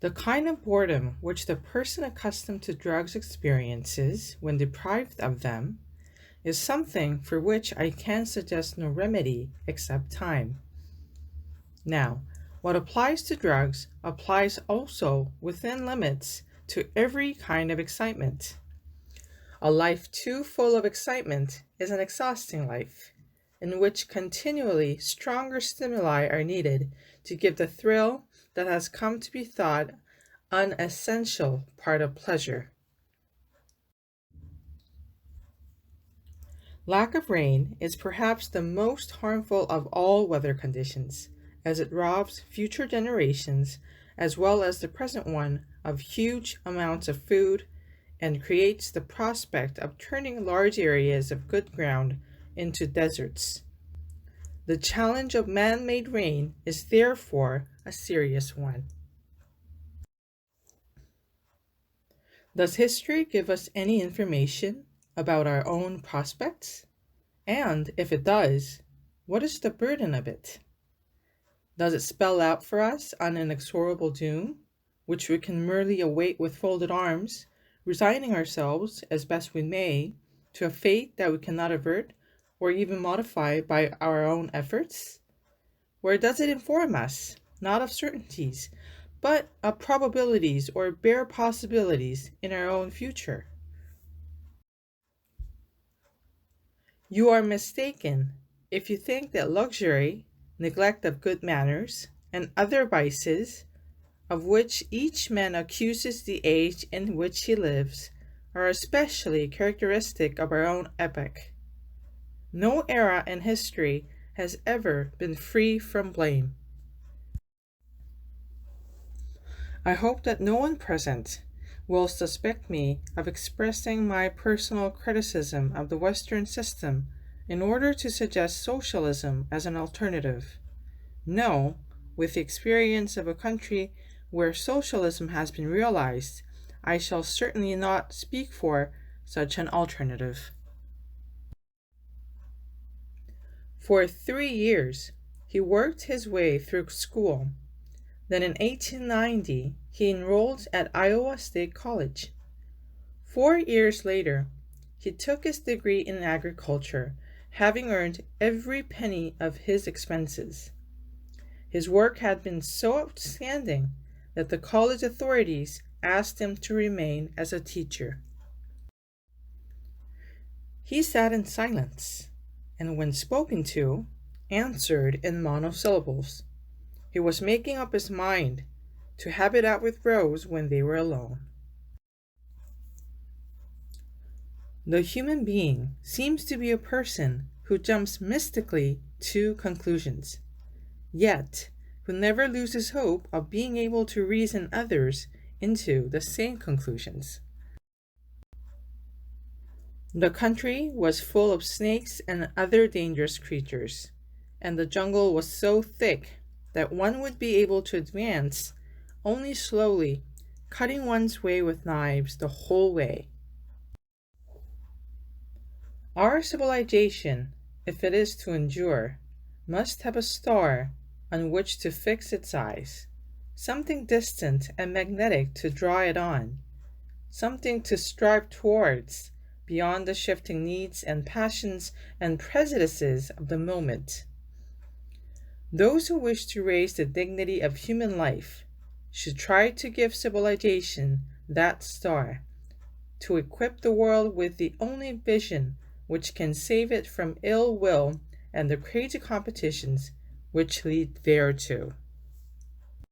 The kind of boredom which the person accustomed to drugs experiences when deprived of them is something for which I can suggest no remedy except time. Now, what applies to drugs applies also within limits to every kind of excitement. A life too full of excitement is an exhausting life, in which continually stronger stimuli are needed to give the thrill that has come to be thought an essential part of pleasure. Lack of rain is perhaps the most harmful of all weather conditions, as it robs future generations, as well as the present one, of huge amounts of food and creates the prospect of turning large areas of good ground into deserts. The challenge of man-made rain is therefore a serious one. Does history give us any information about our own prospects? And if it does, what is the burden of it? Does it spell out for us an inexorable doom, which we can merely await with folded arms, resigning ourselves, as best we may, to a fate that we cannot avert or even modify by our own efforts? Or does it inform us, not of certainties, but of probabilities or bare possibilities in our own future? You are mistaken if you think that luxury, neglect of good manners, and other vices, of which each man accuses the age in which he lives, are especially characteristic of our own epoch. No era in history has ever been free from blame. I hope that no one present will suspect me of expressing my personal criticism of the Western system in order to suggest socialism as an alternative. No, with the experience of a country where socialism has been realized, I shall certainly not speak for such an alternative. For 3 years, he worked his way through school. Then in 1890, he enrolled at Iowa State College. 4 years later, he took his degree in agriculture, having earned every penny of his expenses. His work had been so outstanding that the college authorities asked him to remain as a teacher. He sat in silence, and when spoken to, answered in monosyllables. He was making up his mind to have it out with Rose when they were alone. The human being seems to be a person who jumps mystically to conclusions, yet who never loses hope of being able to reason others into the same conclusions. The country was full of snakes and other dangerous creatures, and the jungle was so thick that one would be able to advance only slowly, cutting one's way with knives the whole way. Our civilization, if it is to endure, must have a star on which to fix its eyes, something distant and magnetic to draw it on, something to strive towards beyond the shifting needs and passions and prejudices of the moment. Those who wish to raise the dignity of human life should try to give civilization that star, to equip the world with the only vision which can save it from ill will and the crazy competitions which lead thereto.